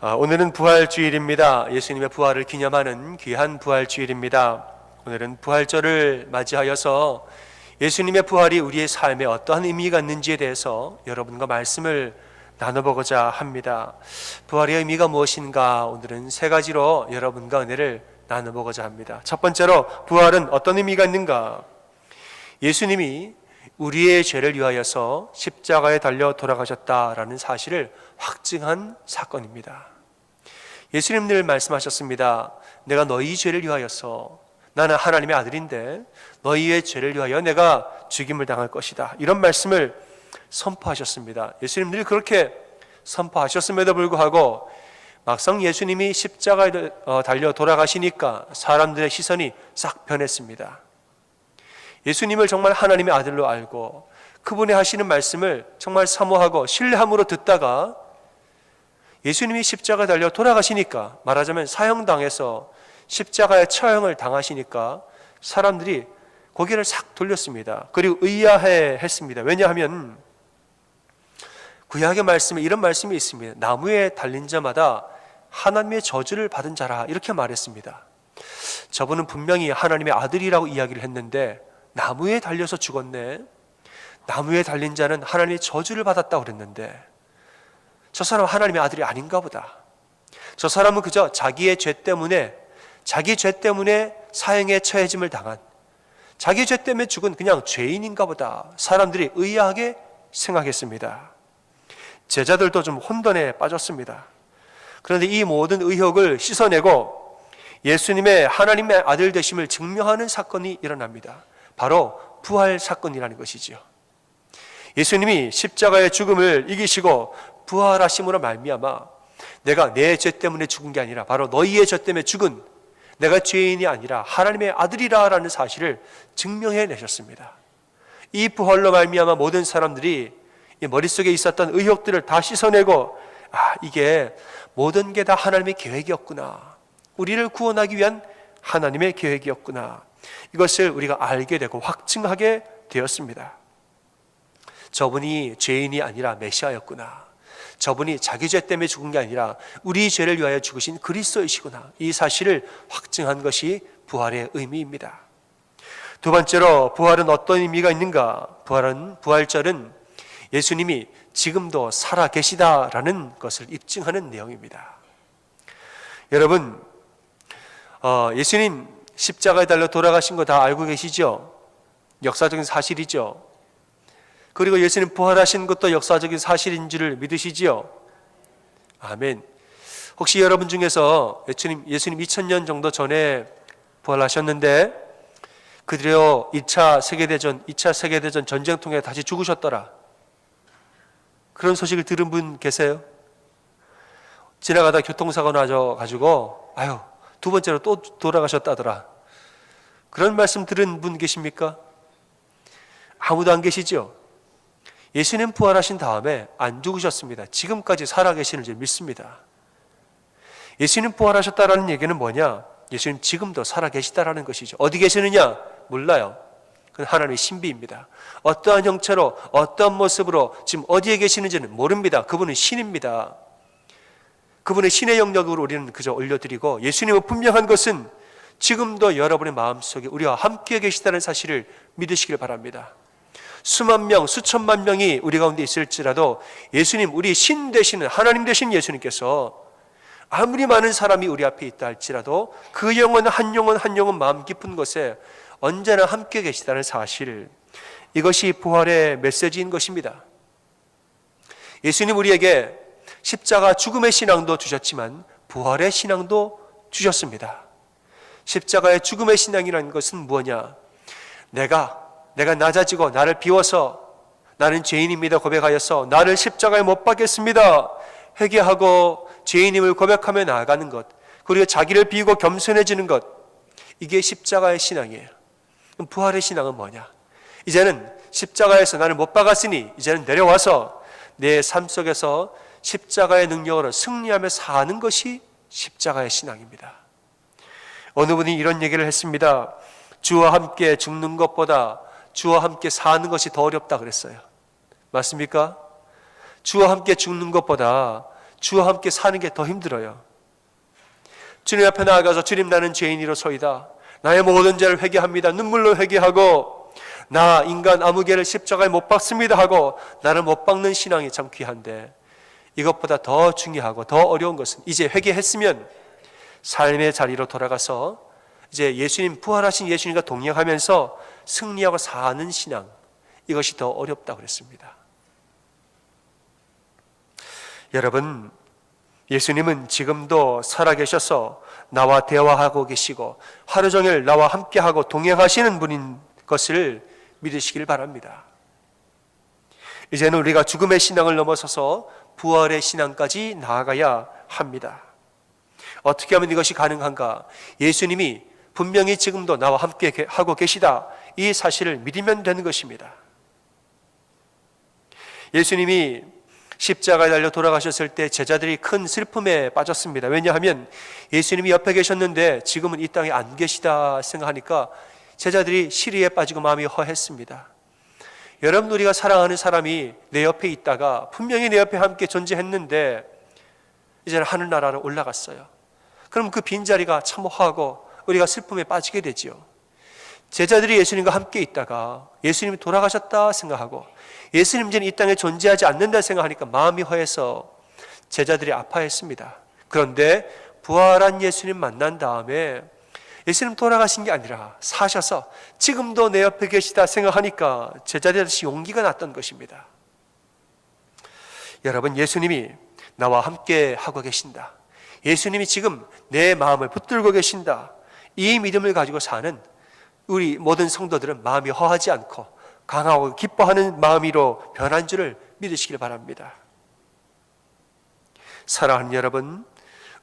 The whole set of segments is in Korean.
오늘은 부활주일입니다. 예수님의 부활을 기념하는 귀한 부활주일입니다. 오늘은 부활절을 맞이하여서 예수님의 부활이 우리의 삶에 어떠한 의미가 있는지에 대해서 여러분과 말씀을 나눠보고자 합니다. 부활의 의미가 무엇인가? 오늘은 세 가지로 여러분과 은혜를 나눠보고자 합니다. 첫 번째로, 부활은 어떤 의미가 있는가? 예수님이 우리의 죄를 위하여서 십자가에 달려 돌아가셨다라는 사실을 확증한 사건입니다. 예수님 늘 말씀하셨습니다. 내가 너희 죄를 위하여서, 나는 하나님의 아들인데 너희의 죄를 위하여 내가 죽임을 당할 것이다, 이런 말씀을 선포하셨습니다. 예수님 늘 그렇게 선포하셨음에도 불구하고 막상 예수님이 십자가에 달려 돌아가시니까 사람들의 시선이 싹 변했습니다. 예수님을 정말 하나님의 아들로 알고 그분의 하시는 말씀을 정말 사모하고 신뢰함으로 듣다가 예수님이 십자가에 달려 돌아가시니까, 말하자면 사형당해서 십자가의 처형을 당하시니까 사람들이 고개를 싹 돌렸습니다. 그리고 의아해 했습니다. 왜냐하면 구약의 말씀에 이런 말씀이 있습니다. 나무에 달린 자마다 하나님의 저주를 받은 자라, 이렇게 말했습니다. 저분은 분명히 하나님의 아들이라고 이야기를 했는데 나무에 달려서 죽었네. 나무에 달린 자는 하나님의 저주를 받았다고 그랬는데 저 사람은 하나님의 아들이 아닌가 보다. 저 사람은 그저 자기의 죄 때문에, 자기 죄 때문에 사형에 처해짐을 당한, 자기 죄 때문에 죽은 그냥 죄인인가 보다. 사람들이 의아하게 생각했습니다. 제자들도 좀 혼돈에 빠졌습니다. 그런데 이 모든 의혹을 씻어내고 예수님의 하나님의 아들 되심을 증명하는 사건이 일어납니다. 바로 부활 사건이라는 것이지요. 예수님이 십자가의 죽음을 이기시고 부활하심으로 말미암아 내가 내 죄 때문에 죽은 게 아니라 바로 너희의 죄 때문에 죽은, 내가 죄인이 아니라 하나님의 아들이라는 사실을 증명해 내셨습니다. 이 부활로 말미암아 모든 사람들이 머릿속에 있었던 의혹들을 다 씻어내고, 이게 모든 게 다 하나님의 계획이었구나, 우리를 구원하기 위한 하나님의 계획이었구나, 이것을 우리가 알게 되고 확증하게 되었습니다. 저분이 죄인이 아니라 메시아였구나, 저분이 자기 죄 때문에 죽은 게 아니라 우리 죄를 위하여 죽으신 그리스도이시구나, 이 사실을 확증한 것이 부활의 의미입니다. 두 번째로, 부활은 어떤 의미가 있는가? 부활절은 예수님이 지금도 살아 계시다라는 것을 입증하는 내용입니다. 여러분, 예수님 십자가에 달려 돌아가신 거 다 알고 계시죠? 역사적인 사실이죠. 그리고 예수님 부활하신 것도 역사적인 사실인 줄을 믿으시지요? 아멘. 혹시 여러분 중에서 예수님 2000년 정도 전에 부활하셨는데 그대로 2차 세계대전 전쟁통에 다시 죽으셨더라, 그런 소식을 들은 분 계세요? 지나가다 교통사고 나셔가지고 두 번째로 또 돌아가셨다더라, 그런 말씀 들은 분 계십니까? 아무도 안 계시죠? 예수님 부활하신 다음에 안 죽으셨습니다. 지금까지 살아계시는 줄 믿습니다. 예수님 부활하셨다라는 얘기는 뭐냐? 예수님 지금도 살아계시다라는 것이죠. 어디 계시느냐? 몰라요. 그건 하나님의 신비입니다. 어떠한 형체로, 어떠한 모습으로 지금 어디에 계시는지는 모릅니다. 그분은 신입니다. 그분의 신의 영역으로 우리는 그저 올려드리고, 예수님은 분명한 것은 지금도 여러분의 마음속에 우리와 함께 계시다는 사실을 믿으시길 바랍니다. 수만 명, 수천만 명이 우리 가운데 있을지라도 예수님, 우리 신 되시는, 하나님 되신 예수님께서 아무리 많은 사람이 우리 앞에 있다 할지라도 그 영혼 한 영혼 마음 깊은 곳에 언제나 함께 계시다는 사실, 이것이 부활의 메시지인 것입니다. 예수님 우리에게 십자가 죽음의 신앙도 주셨지만 부활의 신앙도 주셨습니다. 십자가의 죽음의 신앙이라는 것은 뭐냐? 내가 낮아지고 나를 비워서 나는 죄인입니다 고백하여서 나를 십자가에 못 박겠습니다 회개하고 죄인임을 고백하며 나아가는 것, 그리고 자기를 비우고 겸손해지는 것, 이게 십자가의 신앙이에요. 그럼 부활의 신앙은 뭐냐? 이제는 십자가에서 나를 못 박았으니 이제는 내려와서 내 삶 속에서 십자가의 능력으로 승리하며 사는 것이 십자가의 신앙입니다. 어느 분이 이런 얘기를 했습니다. 주와 함께 죽는 것보다 주와 함께 사는 것이 더 어렵다 그랬어요. 맞습니까? 주와 함께 죽는 것보다 주와 함께 사는 게 더 힘들어요. 주님 앞에 나아가서 주님 나는 죄인이로소이다. 나의 모든 죄를 회개합니다. 눈물로 회개하고 나 인간 아무 개를 십자가에 못 박습니다 하고 나를 못 박는 신앙이 참 귀한데 이것보다 더 중요하고 더 어려운 것은 이제 회개했으면 삶의 자리로 돌아가서 이제 예수님 부활하신 예수님과 동행하면서 승리하고 사는 신앙 이것이 더 어렵다고 그랬습니다. 여러분 예수님은 지금도 살아계셔서 나와 대화하고 계시고 하루 종일 나와 함께하고 동행하시는 분인 것을 믿으시길 바랍니다. 이제는 우리가 죽음의 신앙을 넘어서서 부활의 신앙까지 나아가야 합니다. 어떻게 하면 이것이 가능한가? 예수님이 분명히 지금도 나와 함께 하고 계시다. 이 사실을 믿으면 되는 것입니다. 예수님이 십자가에 달려 돌아가셨을 때 제자들이 큰 슬픔에 빠졌습니다. 왜냐하면 예수님이 옆에 계셨는데 지금은 이 땅에 안 계시다 생각하니까 제자들이 시리에 빠지고 마음이 허했습니다. 여러분 우리가 사랑하는 사람이 내 옆에 있다가 분명히 내 옆에 함께 존재했는데 이제는 하늘나라로 올라갔어요. 그럼 그 빈자리가 참 허하고 우리가 슬픔에 빠지게 되지요. 제자들이 예수님과 함께 있다가 예수님이 돌아가셨다 생각하고 예수님 이제는 이 땅에 존재하지 않는다 생각하니까 마음이 허해서 제자들이 아파했습니다. 그런데 부활한 예수님 만난 다음에 예수님 돌아가신 게 아니라 사셔서 지금도 내 옆에 계시다 생각하니까 제자들이 다시 용기가 났던 것입니다. 여러분 예수님이 나와 함께 하고 계신다. 예수님이 지금 내 마음을 붙들고 계신다. 이 믿음을 가지고 사는 우리 모든 성도들은 마음이 허하지 않고 강하고 기뻐하는 마음으로 변한 줄을 믿으시길 바랍니다. 사랑하는 여러분,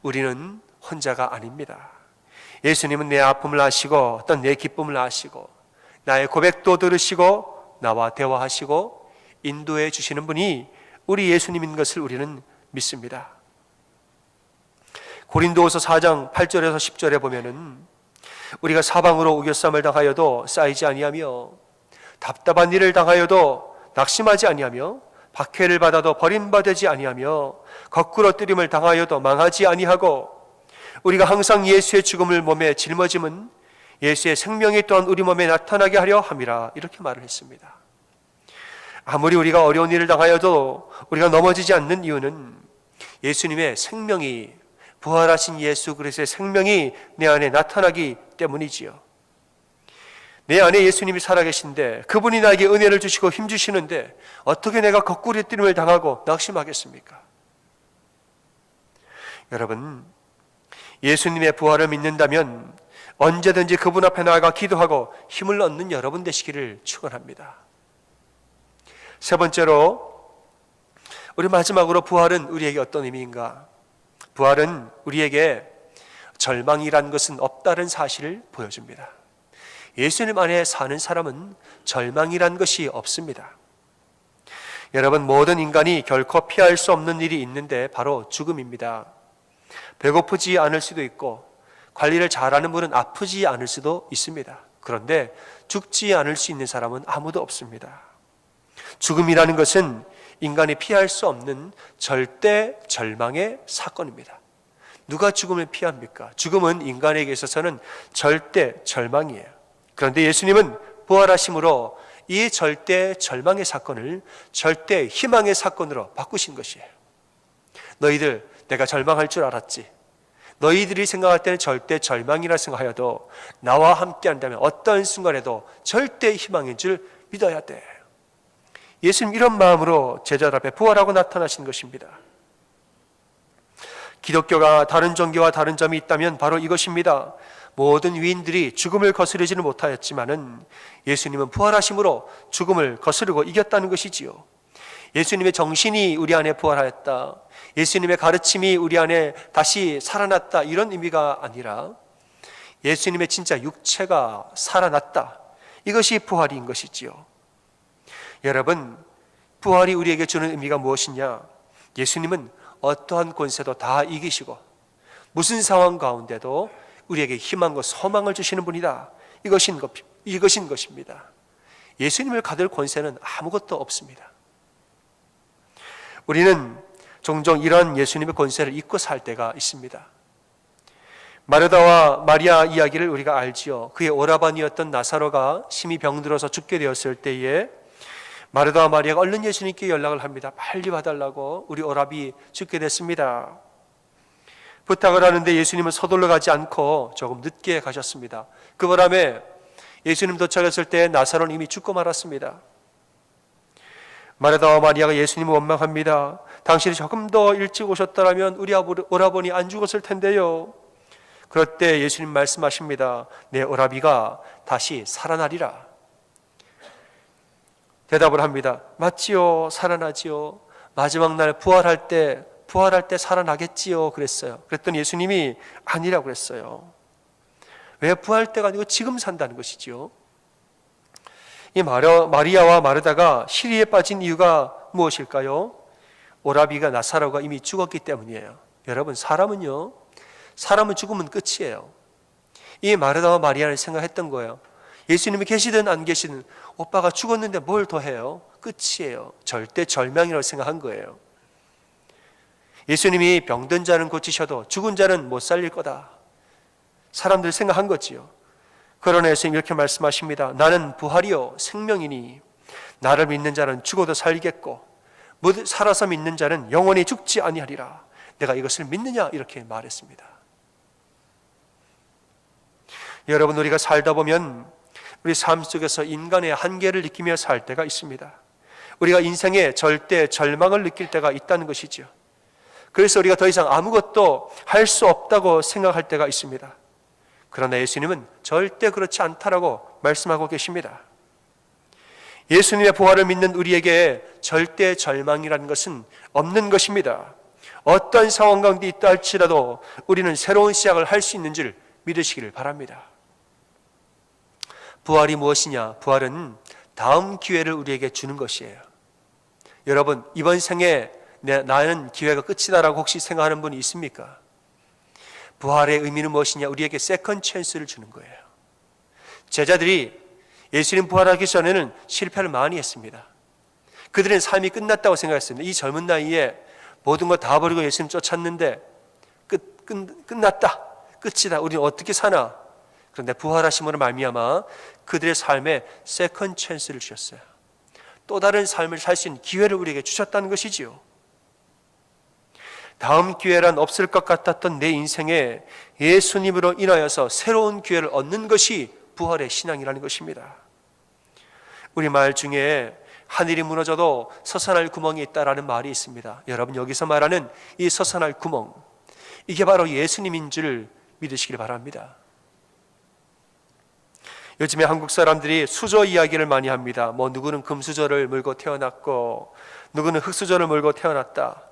우리는 혼자가 아닙니다. 예수님은 내 아픔을 아시고 어떤 내 기쁨을 아시고 나의 고백도 들으시고 나와 대화하시고 인도해 주시는 분이 우리 예수님인 것을 우리는 믿습니다. 고린도후서 4장 8절에서 10절에 보면은 우리가 사방으로 우겨쌈을 당하여도 쌓이지 아니하며 답답한 일을 당하여도 낙심하지 아니하며 박해를 받아도 버림받지 아니하며 거꾸로 뜨림을 당하여도 망하지 아니하고 우리가 항상 예수의 죽음을 몸에 짊어짐은 예수의 생명이 또한 우리 몸에 나타나게 하려 함이라 이렇게 말을 했습니다. 아무리 우리가 어려운 일을 당하여도 우리가 넘어지지 않는 이유는 예수님의 생명이 부활하신 예수 그리스도의 생명이 내 안에 나타나기 때문이지요. 내 안에 예수님이 살아계신데 그분이 나에게 은혜를 주시고 힘 주시는데 어떻게 내가 거꾸로 뜨림을 당하고 낙심하겠습니까? 여러분 예수님의 부활을 믿는다면 언제든지 그분 앞에 나아가 기도하고 힘을 얻는 여러분 되시기를 축원합니다. 세 번째로 우리 마지막으로 부활은 우리에게 어떤 의미인가? 부활은 우리에게 절망이란 것은 없다는 사실을 보여줍니다. 예수님 안에 사는 사람은 절망이란 것이 없습니다. 여러분 모든 인간이 결코 피할 수 없는 일이 있는데 바로 죽음입니다. 배고프지 않을 수도 있고 관리를 잘하는 분은 아프지 않을 수도 있습니다. 그런데 죽지 않을 수 있는 사람은 아무도 없습니다. 죽음이라는 것은 인간이 피할 수 없는 절대 절망의 사건입니다. 누가 죽음을 피합니까? 죽음은 인간에게 있어서는 절대 절망이에요. 그런데 예수님은 부활하심으로 이 절대 절망의 사건을 절대 희망의 사건으로 바꾸신 것이에요. 너희들 내가 절망할 줄 알았지. 너희들이 생각할 때는 절대 절망이라 생각하여도 나와 함께 한다면 어떤 순간에도 절대 희망인 줄 믿어야 돼. 예수님 이런 마음으로 제자들 앞에 부활하고 나타나신 것입니다. 기독교가 다른 종교와 다른 점이 있다면 바로 이것입니다. 모든 위인들이 죽음을 거스르지는 못하였지만은 예수님은 부활하심으로 죽음을 거스르고 이겼다는 것이지요. 예수님의 정신이 우리 안에 부활하였다. 예수님의 가르침이 우리 안에 다시 살아났다. 이런 의미가 아니라 예수님의 진짜 육체가 살아났다. 이것이 부활인 것이지요. 여러분, 부활이 우리에게 주는 의미가 무엇이냐? 예수님은 어떠한 권세도 다 이기시고 무슨 상황 가운데도 우리에게 희망과 소망을 주시는 분이다. 이것인 것입니다. 예수님을 가둘 권세는 아무것도 없습니다. 우리는 종종 이런 예수님의 권세를 잊고 살 때가 있습니다. 마르다와 마리아 이야기를 우리가 알지요. 그의 오라버니였던 나사로가 심히 병들어서 죽게 되었을 때에 마르다와 마리아가 얼른 예수님께 연락을 합니다. 빨리 와달라고, 우리 오라비 죽게 됐습니다. 부탁을 하는데 예수님은 서둘러 가지 않고 조금 늦게 가셨습니다. 그 바람에 예수님 도착했을 때 나사로는 이미 죽고 말았습니다. 마르다와 마리아가 예수님을 원망합니다. 당신이 조금 더 일찍 오셨더라면 우리 오라버니 안 죽었을 텐데요. 그럴 때 예수님 말씀하십니다. 내 오라비가 다시 살아나리라. 대답을 합니다. 맞지요, 살아나지요. 마지막 날 부활할 때 살아나겠지요. 그랬어요. 그랬더니 예수님이 아니라고 그랬어요. 왜 부활 때가 아니고 지금 산다는 것이지요. 이 마리아와 마르다가 시리에 빠진 이유가 무엇일까요? 오라비가 나사로가 이미 죽었기 때문이에요. 여러분, 사람은 죽으면 끝이에요. 이 마르다와 마리아를 생각했던 거예요. 예수님이 계시든 안 계시든 오빠가 죽었는데 뭘 더 해요? 끝이에요. 절대 절명이라고 생각한 거예요. 예수님이 병든 자는 고치셔도 죽은 자는 못 살릴 거다. 사람들 생각한 거지요. 그러나 예수님 이렇게 말씀하십니다. 나는 부활이요 생명이니 나를 믿는 자는 죽어도 살겠고 살아서 믿는 자는 영원히 죽지 아니하리라. 내가 이것을 믿느냐? 이렇게 말했습니다. 여러분, 우리가 살다 보면 우리 삶 속에서 인간의 한계를 느끼며 살 때가 있습니다. 우리가 인생의 절대 절망을 느낄 때가 있다는 것이죠. 그래서 우리가 더 이상 아무것도 할 수 없다고 생각할 때가 있습니다. 그러나 예수님은 절대 그렇지 않다라고 말씀하고 계십니다. 예수님의 부활을 믿는 우리에게 절대 절망이라는 것은 없는 것입니다. 어떤 상황 가운데 있다 할지라도 우리는 새로운 시작을 할 수 있는 줄 믿으시기를 바랍니다. 부활이 무엇이냐? 부활은 다음 기회를 우리에게 주는 것이에요. 여러분, 이번 생에 나는 기회가 끝이다라고 혹시 생각하는 분이 있습니까? 부활의 의미는 무엇이냐? 우리에게 세컨 찬스를 주는 거예요. 제자들이 예수님 부활하기 전에는 실패를 많이 했습니다. 그들은 삶이 끝났다고 생각했습니다. 이 젊은 나이에 모든 거 다 버리고 예수님 쫓았는데 끝났다, 끝이다, 우리는 어떻게 사나? 그런데 부활하심으로 말미암아 그들의 삶에 세컨 찬스를 주셨어요. 또 다른 삶을 살 수 있는 기회를 우리에게 주셨다는 것이지요. 다음 기회란 없을 것 같았던 내 인생에 예수님으로 인하여서 새로운 기회를 얻는 것이 부활의 신앙이라는 것입니다. 우리말 중에 하늘이 무너져도 솟아날 구멍이 있다라는 말이 있습니다. 여러분, 여기서 말하는 이 솟아날 구멍, 이게 바로 예수님인 줄 믿으시길 바랍니다. 요즘에 한국 사람들이 수저 이야기를 많이 합니다. 누구는 금수저를 물고 태어났고 누구는 흙수저를 물고 태어났다.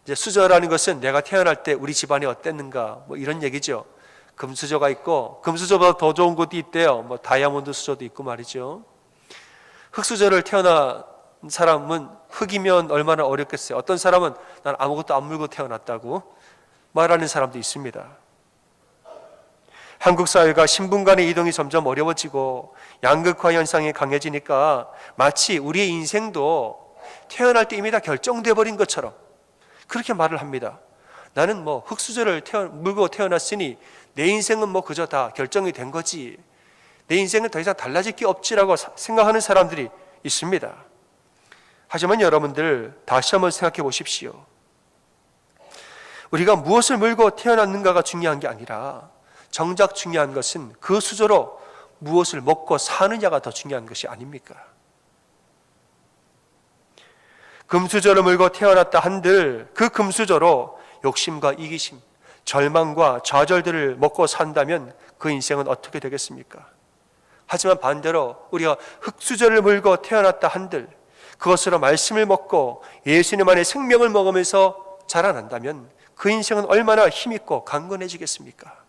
이제 수저라는 것은 내가 태어날 때 우리 집안이 어땠는가 이런 얘기죠. 금수저가 있고 금수저보다 더 좋은 것도 있대요. 다이아몬드 수저도 있고 말이죠. 흙수저를 태어난 사람은 흙이면 얼마나 어렵겠어요. 어떤 사람은 난 아무것도 안 물고 태어났다고 말하는 사람도 있습니다. 한국 사회가 신분 간의 이동이 점점 어려워지고 양극화 현상이 강해지니까 마치 우리의 인생도 태어날 때 이미 다 결정돼 버린 것처럼 그렇게 말을 합니다. 나는 흙수저를 물고 태어났으니 내 인생은 그저 다 결정이 된 거지, 내 인생은 더 이상 달라질 게 없지라고 생각하는 사람들이 있습니다. 하지만 여러분들 다시 한번 생각해 보십시오. 우리가 무엇을 물고 태어났는가가 중요한 게 아니라 정작 중요한 것은 그 수저로 무엇을 먹고 사느냐가 더 중요한 것이 아닙니까? 금수저를 물고 태어났다 한들 그 금수저로 욕심과 이기심, 절망과 좌절들을 먹고 산다면 그 인생은 어떻게 되겠습니까? 하지만 반대로 우리가 흙수저를 물고 태어났다 한들 그것으로 말씀을 먹고 예수님 안에 생명을 먹으면서 자라난다면 그 인생은 얼마나 힘있고 강건해지겠습니까?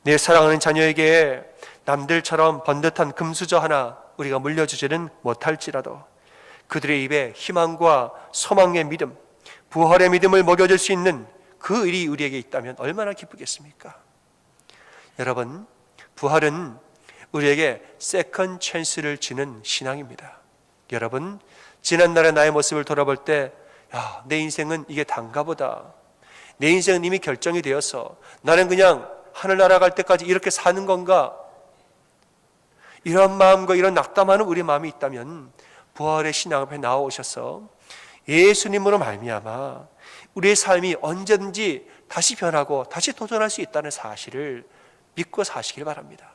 내 사랑하는 자녀에게 남들처럼 번듯한 금수저 하나 우리가 물려주지는 못할지라도 그들의 입에 희망과 소망의 믿음, 부활의 믿음을 먹여줄 수 있는 그 일이 우리에게 있다면 얼마나 기쁘겠습니까? 여러분, 부활은 우리에게 세컨 찬스를 주는 신앙입니다. 여러분, 지난날의 나의 모습을 돌아볼 때, 야, 내 인생은 이게 단가 보다. 내 인생은 이미 결정이 되어서 나는 그냥 하늘나라 갈 때까지 이렇게 사는 건가? 이런 마음과 이런 낙담하는 우리 마음이 있다면 부활의 신앙 앞에 나오셔서 예수님으로 말미암아 우리의 삶이 언제든지 다시 변하고 다시 도전할 수 있다는 사실을 믿고 사시길 바랍니다.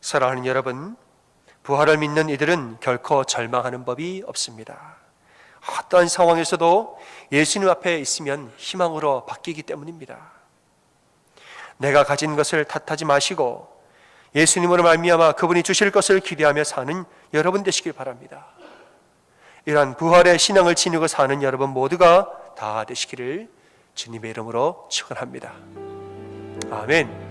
사랑하는 여러분, 부활을 믿는 이들은 결코 절망하는 법이 없습니다. 어떠한 상황에서도 예수님 앞에 있으면 희망으로 바뀌기 때문입니다. 내가 가진 것을 탓하지 마시고 예수님으로 말미암아 그분이 주실 것을 기대하며 사는 여러분 되시길 바랍니다. 이러한 부활의 신앙을 지니고 사는 여러분 모두가 다 되시기를 주님의 이름으로 축원합니다. 아멘.